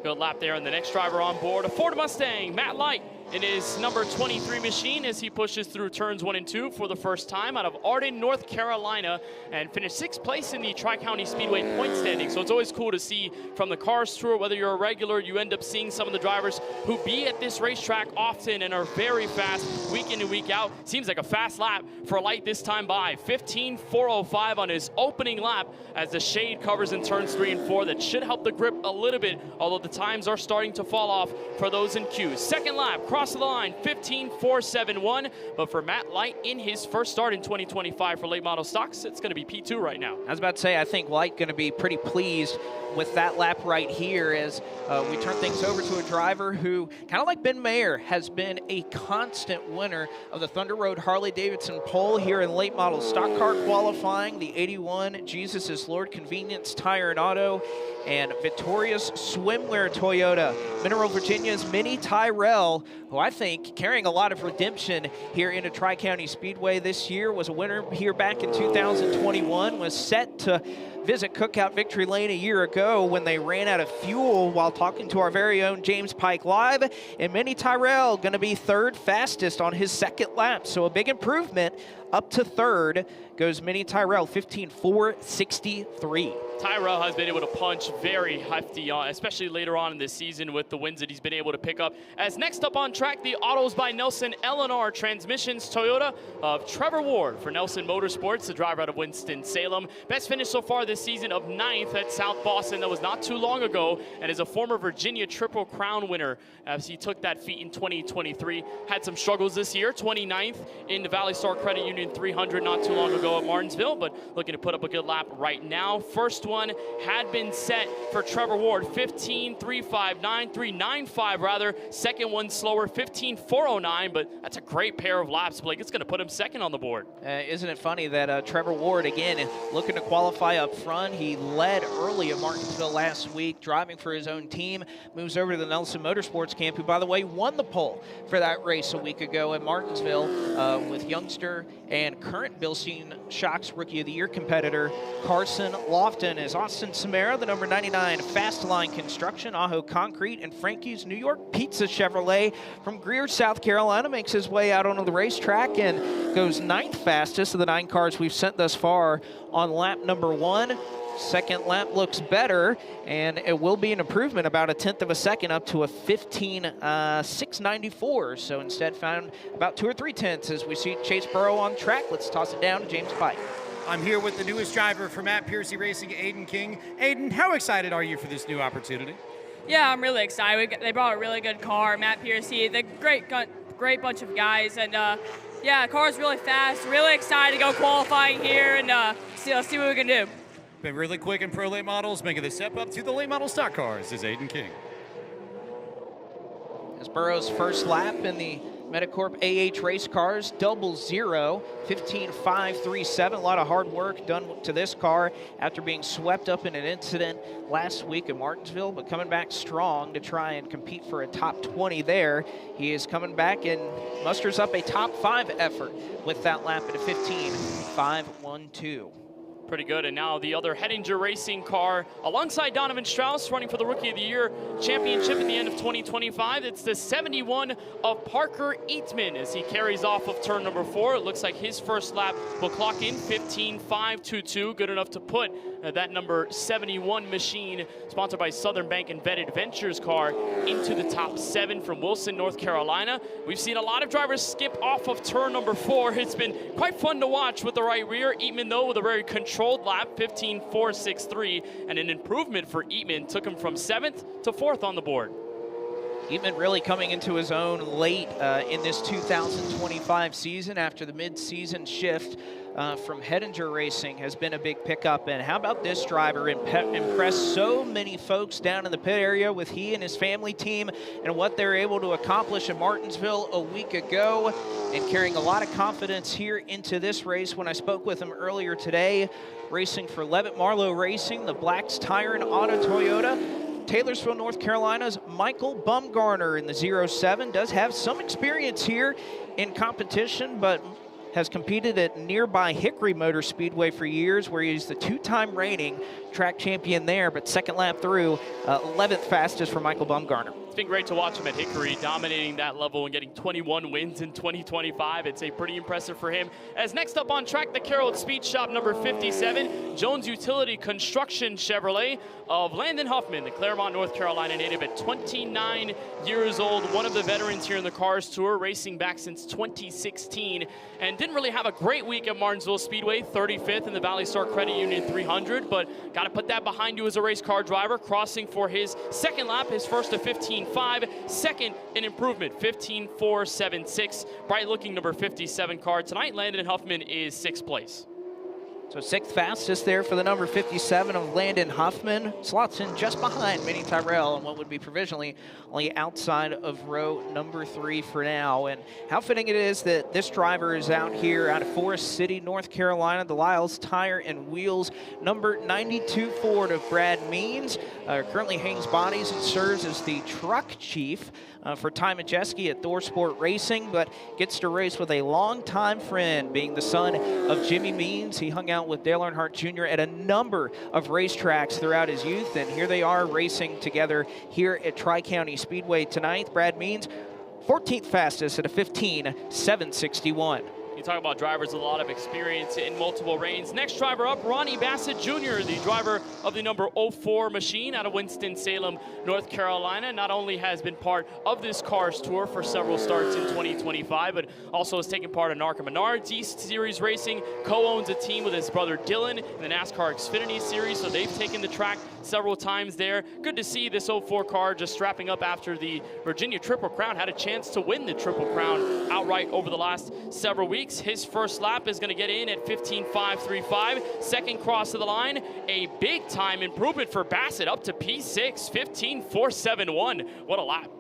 Speaker 2: Good lap there, and the next driver on board, a Ford Mustang, Matt Light, in his number 23 machine as he pushes through turns 1 and 2 for the first time out of Arden, North Carolina, and finished 6th place in the Tri-County Speedway point standing. So it's always cool to see from the Cars Tour, whether you're a regular, you end up seeing some of the drivers who be at this racetrack often and are very fast week in and week out. Seems like a fast lap for Light this time by 15.405 on his opening lap as the shade covers in turns 3 and 4. That should help the grip a little bit, although the times are starting to fall off for those in queue. Second lap, cross the line, 15.471. But for Matt Light in his first start in 2025 for late model stocks, it's going to be P2 right now.
Speaker 1: I was about to say, I think Light going to be pretty pleased with that lap right here as we turn things over to a driver who, kind of like Ben Mayer, has been a constant winner of the Thunder Road Harley-Davidson pole here in late model stock car qualifying, the 81 Jesus is Lord Convenience Tire and Auto, and Victoria's Swimwear Toyota. Mineral Virginia's Mini Tyrell, who I think carrying a lot of redemption here into Tri-County Speedway this year, was a winner here back in 2021, was set to visit Cookout Victory Lane a year ago when they ran out of fuel while talking to our very own James Pike Live. And Mini Tyrell going to be third fastest on his second lap. So a big improvement up to third goes Mini Tyrell, 15.463.
Speaker 2: Tyrell has been able to punch very hefty, especially later on in this season with the wins that he's been able to pick up. As next up on track, the Autos by Nelson Eleanor Transmissions Toyota of Trevor Ward for Nelson Motorsports, the driver out of Winston-Salem. Best finish so far this season of 9th at South Boston. That was not too long ago, and is a former Virginia Triple Crown winner as he took that feat in 2023. Had some struggles this year, 29th in the Valley Star Credit Union 300 not too long ago at Martinsville, but looking to put up a good lap right now. First one had been set for Trevor Ward, 15.359.395 rather. Second one slower, 15.409, but that's a great pair of laps, Blake. It's going to put him second on the board.
Speaker 1: Isn't it funny that Trevor Ward, again, looking to qualify up front. He led early at Martinsville last week, driving for his own team. Moves over to the Nelson Motorsports camp, who, by the way, won the pole for that race a week ago at Martinsville with youngster and current Bilstein Shocks Rookie of the Year competitor Carson Lofton. As Austin Samara, the number 99 Fast Line Construction, Aho Concrete, and Frankie's New York Pizza Chevrolet from Greer, South Carolina, makes his way out onto the racetrack and goes 9th fastest of the 9 cars we've sent thus far on lap number 1. Second lap looks better, and it will be an improvement, about a 1/10 of a second, up to a 15.694. So instead found about 2 or 3 tenths as we see Chase Burrow on track. Let's toss it down to James Pike.
Speaker 3: I'm here with the newest driver for Matt Piercy Racing, Aiden King. Aiden, how excited are you for this new opportunity?
Speaker 5: Yeah, I'm really excited. They brought a really good car, Matt Piercy. They're great bunch of guys, and yeah, the car's really fast. Really excited to go qualifying here, and let's see what we can do.
Speaker 3: Been really quick in pro late models, making the step up to the late model stock cars is Aiden King.
Speaker 1: As Burrow's first lap in the Metacorp AH race cars, 00, 15.537. A lot of hard work done to this car after being swept up in an incident last week in Martinsville, but coming back strong to try and compete for a top 20 there. He is coming back and musters up a top 5 effort with that lap at a 15.512.
Speaker 2: Pretty good. And now the other Hettinger Racing car alongside Donovan Strauss running for the Rookie of the Year championship at the end of 2025. It's the 71 of Parker Eatman as he carries off of turn number 4. It looks like his first lap will clock in 15.522. Good enough to put that number 71 machine, sponsored by Southern Bank and Vetted Ventures car, into the top 7 from Wilson, North Carolina. We've seen a lot of drivers skip off of turn number 4. It's been quite fun to watch with the right rear. Eatman, though, with a very controlled lap, 15.463, and an improvement for Eatman. Took him from 7th to 4th on the board.
Speaker 1: He's been really coming into his own late in this 2025 season after the mid-season shift from Hettinger Racing has been a big pickup. And how about this driver impressed so many folks down in the pit area with he and his family team and what they're able to accomplish in Martinsville a week ago, and carrying a lot of confidence here into this race. When I spoke with him earlier today, racing for Levitt Marlowe Racing, the Blacks Tire and Auto Toyota. Taylorsville, North Carolina's Michael Bumgarner in the 07 does have some experience here in competition, but has competed at nearby Hickory Motor Speedway for years, where he's the two-time reigning track champion there, but second lap through, 11th fastest for Michael Bumgarner.
Speaker 2: It's been great to watch him at Hickory, dominating that level and getting 21 wins in 2025. It's a pretty impressive for him. As next up on track, the Carroll Speed Shop number 57, Jones Utility Construction Chevrolet of Landon Huffman, the Claremont, North Carolina native at 29 years old, one of the veterans here in the Cars Tour, racing back since 2016, and didn't really have a great week at Martinsville Speedway, 35th in the Valley Star Credit Union 300, but got to put that behind you as a race car driver, crossing for his second lap, his first to 15.5, second in improvement, 15.476. Bright looking number 57 car. Tonight, Landon Huffman is 6th place.
Speaker 1: So 6th fastest there for the number 57 of Landon Huffman. Slots in just behind Minnie Tyrell and what would be provisionally only outside of row number 3 for now. And how fitting it is that this driver is out here out of Forest City, North Carolina, the Lyles Tire and Wheels number 92 Ford of Brad Means. Currently hangs bodies and serves as the truck chief for Ty Majeski at Thor Sport Racing, but gets to race with a longtime friend, being the son of Jimmy Means. He hung out with Dale Earnhardt Jr. at a number of racetracks throughout his youth, and here they are racing together here at Tri-County Speedway tonight. Brad Means, 14th fastest at a 15.761.
Speaker 2: You talk about drivers with a lot of experience in multiple reigns. Next driver up, Ronnie Bassett Jr., the driver of the number 04 machine out of Winston-Salem, North Carolina. Not only has been part of this Cars Tour for several starts in 2025, but also has taken part in NARCA Menards East Series racing, co-owns a team with his brother Dylan in the NASCAR Xfinity Series, so they've taken the track several times there. Good to see this 04 car just strapping up after the Virginia Triple Crown. Had a chance to win the Triple Crown outright over the last several weeks. His first lap is going to get in at 15.535. Second cross of the line, a big time improvement for Bassett up to P6, 15.471. What a lap.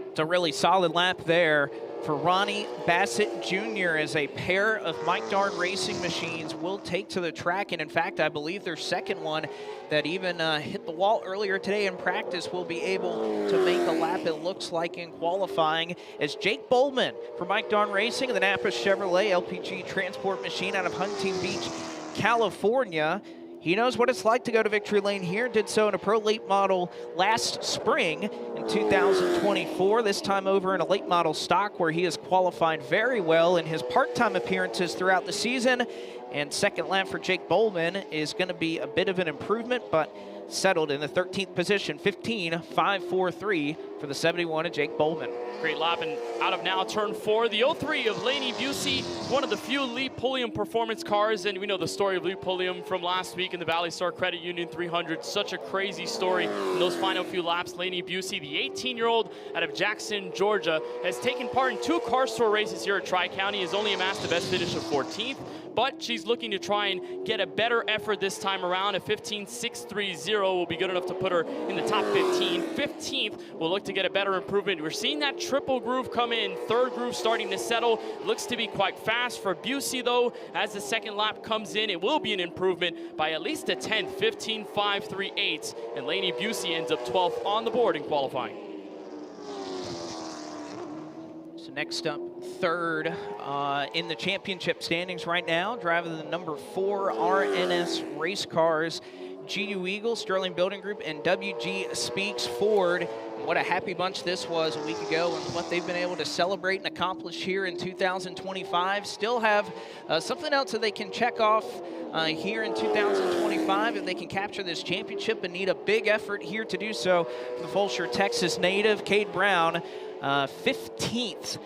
Speaker 1: It's a really solid lap there for Ronnie Bassett Jr. as a pair of Mike Darn racing machines will take to the track. And in fact, I believe their second one that even hit the wall earlier today in practice will be able to make a lap, it looks like, in qualifying, as Jake Bowman for Mike Darn Racing, the Napa Chevrolet LPG transport machine out of Huntington Beach, California. He knows what it's like to go to victory lane here. Did so in a pro late model last spring in 2024, this time over in a late model stock where he has qualified very well in his part-time appearances throughout the season. And second lap for Jake Bowman is going to be a bit of an improvement, but settled in the 13th position, 15.543 for the 71 of Jake Bowman.
Speaker 2: Great lap, and out of now turn 4, the 03 of Laney Busey, one of the few Lee Pulliam performance cars, and we know the story of Lee Pulliam from last week in the Valley Star Credit Union 300. Such a crazy story in those final few laps. Laney Busey, the 18-year-old out of Jackson, Georgia, has taken part in 2 Cars Tour races here at Tri-County, has only amassed the best finish of 14th, but she's looking to try and get a better effort this time around. A 15.630 will be good enough to put her in the top 15. 15th will look to get a better improvement. We're seeing that triple groove come in, third groove starting to settle. Looks to be quite fast for Busey, though. As the second lap comes in, it will be an improvement by at least a 10th, 15.538, and Laney Busey ends up 12th on the board in qualifying.
Speaker 1: So next up, third in the championship standings right now, driving the number 4 RNS race cars, GU Eagle, Sterling Building Group, and WG Speaks Ford. What a happy bunch this was a week ago, and what they've been able to celebrate and accomplish here in 2025. Still have something else that they can check off here in 2025 if they can capture this championship, and need a big effort here to do so. For the Fulshear, Texas native, Cade Brown, 15th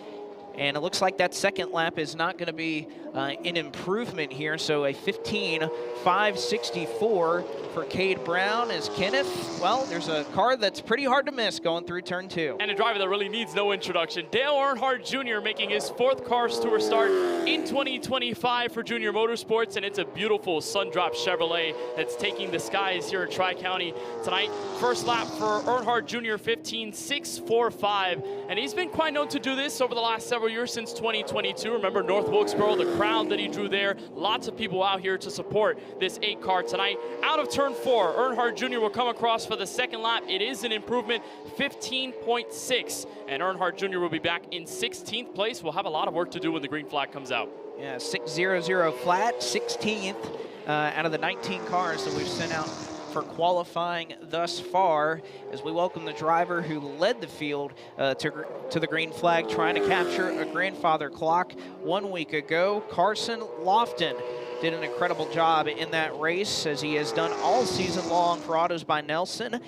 Speaker 1: And it looks like that second lap is not going to be an improvement here. So a 15.564 for Cade Brown as Kenneth. Well, there's a car that's pretty hard to miss going through turn 2.
Speaker 2: And a driver that really needs no introduction. Dale Earnhardt Jr. making his 4th Cars Tour start in 2025 for Junior Motorsports. And it's a beautiful Sundrop Chevrolet that's taking the skies here at Tri-County tonight. First lap for Earnhardt Jr. 15.645. And he's been quite known to do this over the last several years since 2022. Remember North Wilkesboro, the crowd that he drew there. Lots of people out here to support this 8 car tonight. Out of turn 4, Earnhardt Jr. will come across for the second lap. It is an improvement, 15.6. And Earnhardt Jr. will be back in 16th place. We'll have a lot of work to do when the green flag comes out.
Speaker 1: Yeah, 600 flat, 16th out of the 19 cars that we've sent out for qualifying thus far, as we welcome the driver who led the field to the green flag, trying to capture a grandfather clock 1 week ago. Carson Lofton did an incredible job in that race, as he has done all season long for Autos by Nelson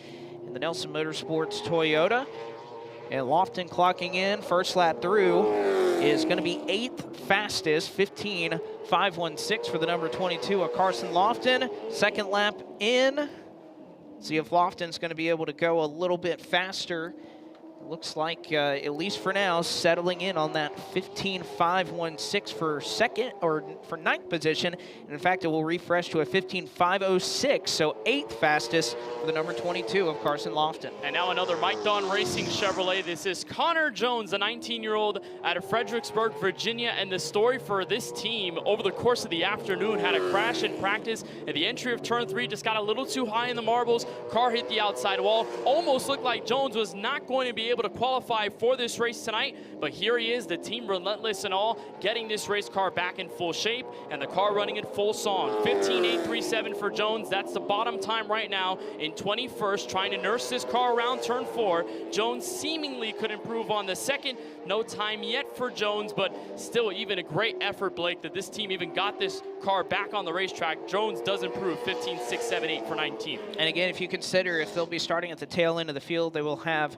Speaker 1: in the Nelson Motorsports Toyota. And Lofton clocking in first lap through is going to be 8th fastest, 15.516 for the number 22 of Carson Lofton. Second lap in. See if Lofton's going to be able to go a little bit faster. Looks like, at least for now, settling in on that 15.516 for second, or for 9th position. And in fact, it will refresh to a 15.506, so 8th fastest for the number 22 of Carson Lofton.
Speaker 2: And now another Mike Don Racing Chevrolet. This is Connor Jones, a 19-year-old out of Fredericksburg, Virginia. And the story for this team over the course of the afternoon: had a crash in practice at the entry of turn 3, just got a little too high in the marbles. Car hit the outside wall. Almost looked like Jones was not going to be able to qualify for this race tonight, but here he is, the team relentless and all, getting this race car back in full shape, and the car running in full song. 15.837 for Jones. That's the bottom time right now in 21st, trying to nurse this car around turn 4. Jones seemingly could improve on the second. No time yet for Jones, but still even a great effort, Blake, that this team even got this car back on the racetrack. Jones does improve, 15.678 for 19th.
Speaker 1: And again, if you consider if they'll be starting at the tail end of the field, they will have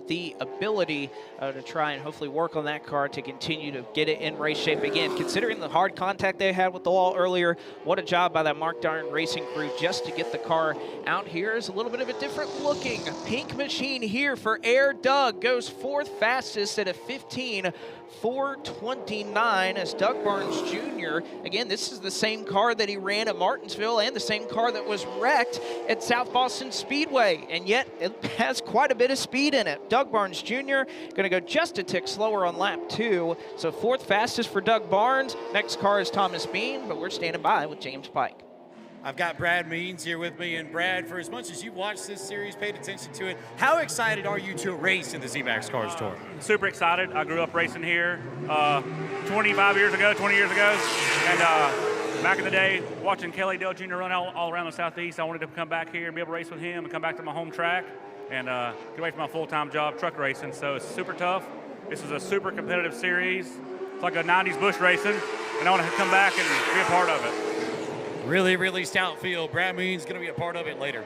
Speaker 1: the ability to try and hopefully work on that car to continue to get it in race shape again. Considering the hard contact they had with the wall earlier, what a job by that Mark Darn Racing crew just to get the car out here. Is a little bit of a different looking pink machine here for Air Doug. Goes 4th fastest at a 15.429 as Doug Barnes Jr. Again, this is the same car that he ran at Martinsville and the same car that was wrecked at South Boston Speedway, and yet it has quite a bit of speed in it. Doug Barnes Jr. going to go just a tick slower on lap 2, so 4th fastest for Doug Barnes. Next car is Thomas Bean, but we're standing by with James Pike.
Speaker 3: I've got Brad Means here with me, and Brad, for as much as you've watched this series, paid attention to it, how excited are you to race in the ZMAX Cars Tour?
Speaker 6: Super excited. I grew up racing here 25 years ago, 20 years ago, and back in the day, watching Kelly Dale Jr. run all around the Southeast, I wanted to come back here and be able to race with him and come back to my home track and get away from my full-time job, truck racing. So it's super tough. This is a super competitive series. It's like a 90s bush racing, and I want to come back and be a part of it.
Speaker 3: Really, really stout field. Brad Means going to be a part of it later.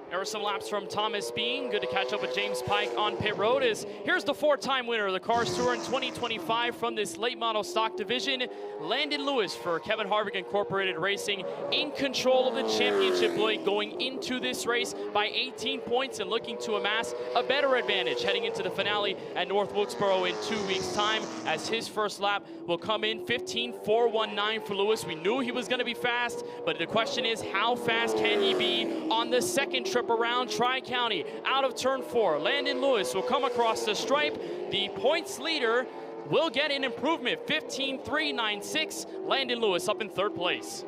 Speaker 2: There were some laps from Thomas Bean. Good to catch up with James Pike on pit road. Here's the 4-time winner of the Cars Tour in 2025 from this late model stock division, Landon Lewis for Kevin Harvick Incorporated Racing, in control of the championship, Blake, going into this race by 18 points and looking to amass a better advantage heading into the finale at North Wilkesboro in 2 weeks' time, as his first lap will come in 15.419 for Lewis. We knew he was going to be fast, but the question is, how fast can he be on the second trip around Tri-County? Out of turn 4, Landon Lewis will come across the stripe. The points leader will get an improvement, 15.396. Landon Lewis up in 3rd place.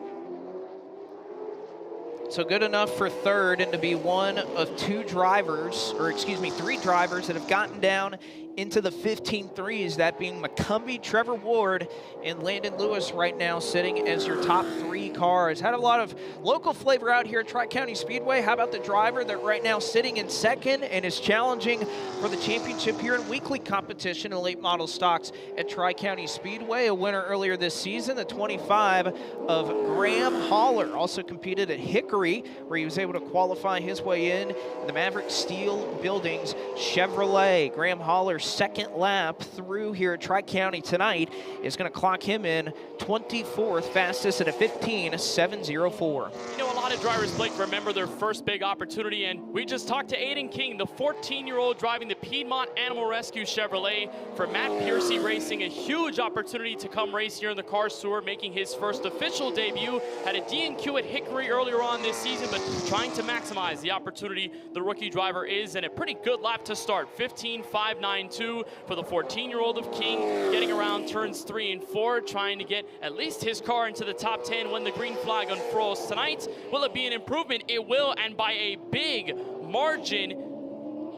Speaker 1: So good enough for 3rd, and to be one of 3 drivers that have gotten down into the 15-3s, that being McCumbee, Trevor Ward, and Landon Lewis right now sitting as your top 3 cars. Had a lot of local flavor out here at Tri-County Speedway. How about the driver that right now sitting in second and is challenging for the championship here in weekly competition in late model stocks at Tri-County Speedway? A winner earlier this season, the 25 of Graham Holler. Also competed at Hickory, where he was able to qualify his way in the Maverick Steel Buildings Chevrolet. Graham Holler's second lap through here at Tri-County tonight is going to clock him in 24th fastest at a 15.704.
Speaker 2: You know, a lot of drivers, Blake, remember their first big opportunity, and we just talked to Aiden King, the 14-year-old driving the Piedmont Animal Rescue Chevrolet for Matt Piercy Racing. A huge opportunity to come race here in the Cars Tour, making his first official debut. Had a DNQ at Hickory earlier on this season, but trying to maximize the opportunity the rookie driver is, and a pretty good lap to start. 15.592 for the 14-year-old of King, getting around turns 3 and 4, trying to get at least his car into the top 10 when the green flag unfurls tonight. Will it be an improvement? It will, and by a big margin,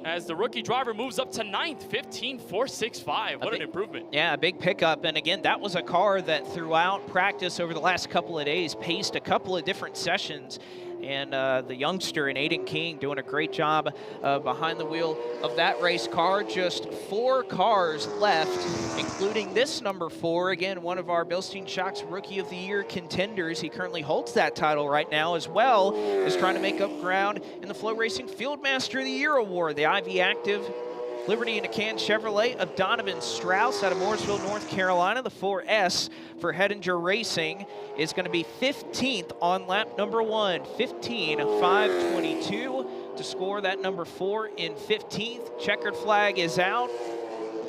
Speaker 2: as the rookie driver moves up to 9th, 15.465. What an improvement.
Speaker 1: Yeah, a big pickup. And again, that was a car that throughout practice over the last couple of days paced a couple of different sessions. And the youngster in Aiden King doing a great job behind the wheel of that race car. Just 4 cars left, including this number 4. Again, one of our Bilstein Shocks Rookie of the Year contenders. He currently holds that title right now, as well as trying to make up ground in the FloRacing FieldMaster of the Year award. The IV Active Liberty in a Can Chevrolet of Donovan Strauss out of Mooresville, North Carolina. The 4S for Hedinger Racing is going to be 15th on lap number 1, 15.522 to score that number 4 in 15th. Checkered flag is out.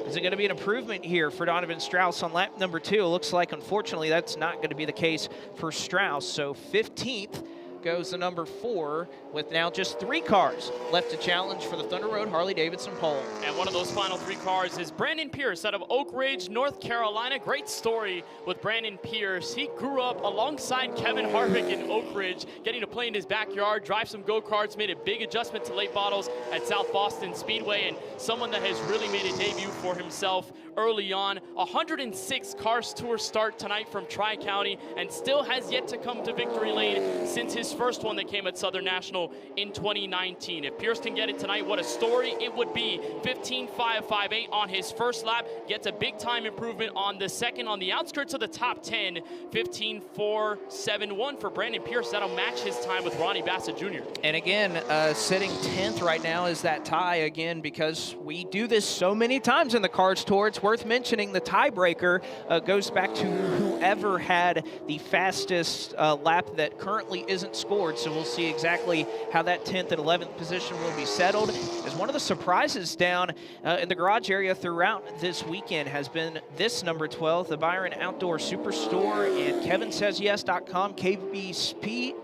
Speaker 1: Is it going to be an improvement here for Donovan Strauss on lap number 2? It looks like, unfortunately, that's not going to be the case for Strauss. So 15th goes the number 4, with now just 3 cars left to challenge for the Thunder Road Harley-Davidson pole.
Speaker 2: And one of those final 3 cars is Brandon Pierce out of Oak Ridge, North Carolina. Great story with Brandon Pierce. He grew up alongside Kevin Harvick in Oak Ridge, getting to play in his backyard, drive some go-karts, made a big adjustment to late models at South Boston Speedway, and someone that has really made a debut for himself early on. 106 Cars Tour start tonight from Tri-County, and still has yet to come to victory lane since his first one that came at Southern National in 2019. If Pierce can get it tonight, what a story it would be. 15.558 on his first lap, gets a big time improvement on the second, on the outskirts of the top 10. 15.471 for Brandon Pierce. That'll match his time with Ronnie Bassett Jr.
Speaker 1: And again, sitting 10th right now is that tie again, because we do this so many times in the Cars Tour. It's worth mentioning the tiebreaker goes back to whoever had the fastest lap that currently isn't scored. So we'll see exactly how that 10th and 11th position will be settled. As one of the surprises down in the garage area throughout this weekend has been this number 12, the Byron Outdoor Superstore and KevinSaysYes.com, KP Speed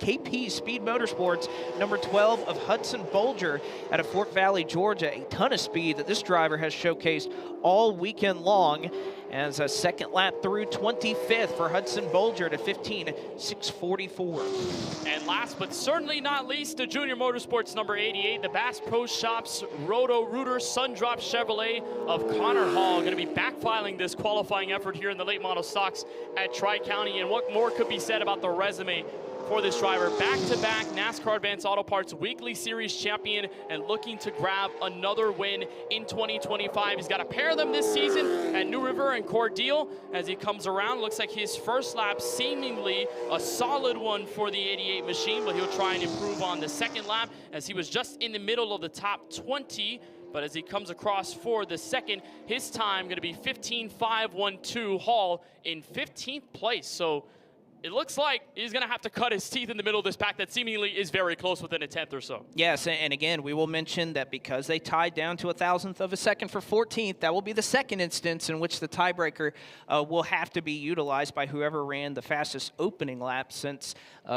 Speaker 1: Motorsports, number 12 of Hudson Bolger out of Fort Valley, Georgia. A ton of speed that this driver has showcased all weekend long, as a second lap through 25th for Hudson Bolger to 15.644.
Speaker 2: And last but certainly not least, the Junior Motorsports number 88, the Bass Pro Shops Roto-Rooter Sundrop Chevrolet of Connor Hall, going to be backfiling this qualifying effort here in the late model stocks at Tri-County. And what more could be said about the resume for this driver? Back-to-back NASCAR Advanced Auto Parts Weekly Series champion, and looking to grab another win in 2025. He's got a pair of them this season at New River and Cordele as he comes around. Looks like his first lap seemingly a solid one for the 88 machine, but he'll try and improve on the second lap, as he was just in the middle of the top 20. But as he comes across for the second, his time going to be 15.512. Hall in 15th place. So it looks like he's going to have to cut his teeth in the middle of this pack that seemingly is very close, within a 10th or so.
Speaker 1: Yes, and again, we will mention that because they tied down to 1,000th of a second for 14th, that will be the second instance in which the tiebreaker will have to be utilized by whoever ran the fastest opening lap, since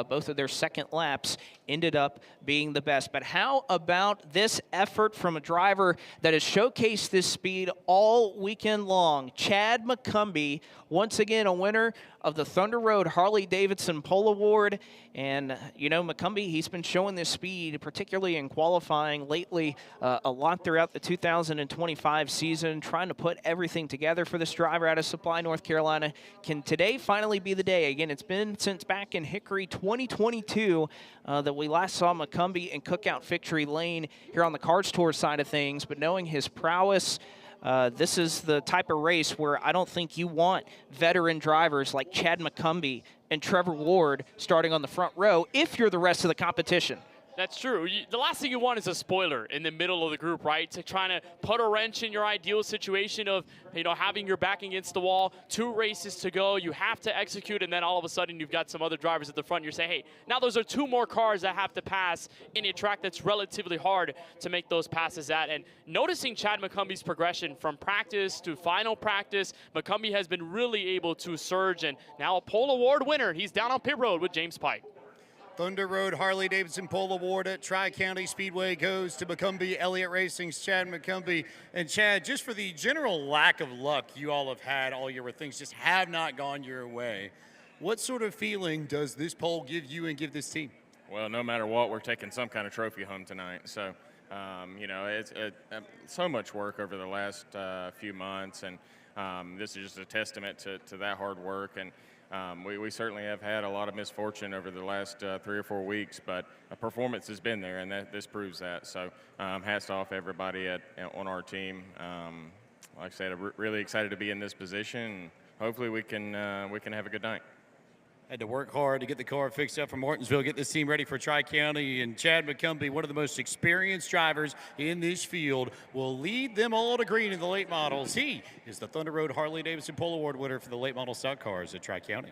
Speaker 1: both of their second laps ended up being the best. But how about this effort from a driver that has showcased this speed all weekend long? Chad McCumbee, once again a winner of the Thunder Road Harley Harley-Davidson Pole Award. And, you know, McCumbee, he's been showing this speed, particularly in qualifying lately, a lot throughout the 2025 season, trying to put everything together for this driver out of Supply, North Carolina. Can today finally be the day? Again, it's been since back in Hickory 2022 that we last saw McCumbee in Cookout Victory Lane here on the Cards Tour side of things, but knowing his prowess, this is the type of race where I don't think you want veteran drivers like Chad McCumbee and Trevor Ward starting on the front row if you're the rest of the competition.
Speaker 2: That's true. The last thing you want is a spoiler in the middle of the group, right? To trying to put a wrench in your ideal situation of, you know, having your back against the wall, 2 races to go, you have to execute, and then all of a sudden you've got some other drivers at the front. You're saying, hey, now those are 2 more cars that have to pass in a track that's relatively hard to make those passes at. And noticing Chad McCumbee's progression from practice to final practice, McCumbee has been really able to surge, and now a Pole Award winner. He's down on pit road with James Pike.
Speaker 3: Thunder Road Harley-Davidson Pole Award at Tri-County Speedway goes to McCumbee Elliott Racing's Chad McCumbee. And Chad, just for the general lack of luck you all have had all year where things just have not gone your way, what sort of feeling does this pole give you and give this team?
Speaker 7: Well, no matter what, we're taking some kind of trophy home tonight. So, you know, it's so much work over the last few months, and this is just a testament to that hard work. And we certainly have had a lot of misfortune over the last 3 or 4 weeks, but a performance has been there, and this proves that. So hats off everybody on our team. Like I said, I'm really excited to be in this position. Hopefully we can have a good night.
Speaker 3: Had to work hard to get the car fixed up for Martinsville, get this team ready for Tri-County, and Chad McCumbee, one of the most experienced drivers in this field, will lead them all to green in the late models. He is the Thunder Road Harley-Davidson Pole Award winner for the late model stock cars at Tri-County.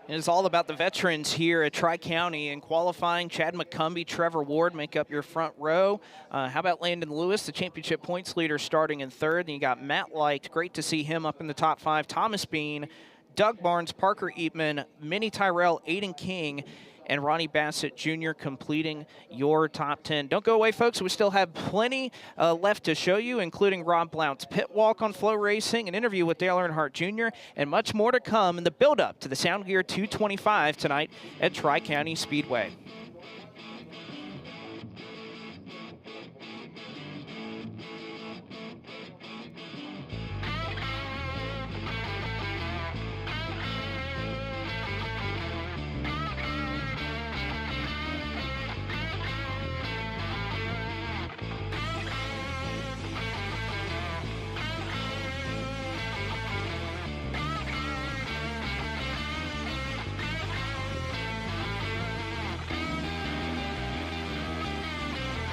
Speaker 1: It's all about the veterans here at Tri-County. In qualifying, Chad McCumbee, Trevor Ward make up your front row. How about Landon Lewis, the championship points leader, starting in 3rd? Then you got Matt Light. Great to see him up in the top 5. Thomas Bean, Doug Barnes, Parker Eatman, Minnie Tyrell, Aiden King, and Ronnie Bassett Jr. completing your top 10. Don't go away, folks. We still have plenty left to show you, including Rob Blount's pit walk on FloRacing, an interview with Dale Earnhardt Jr., and much more to come in the build-up to the Sound Gear 225 tonight at Tri-County Speedway.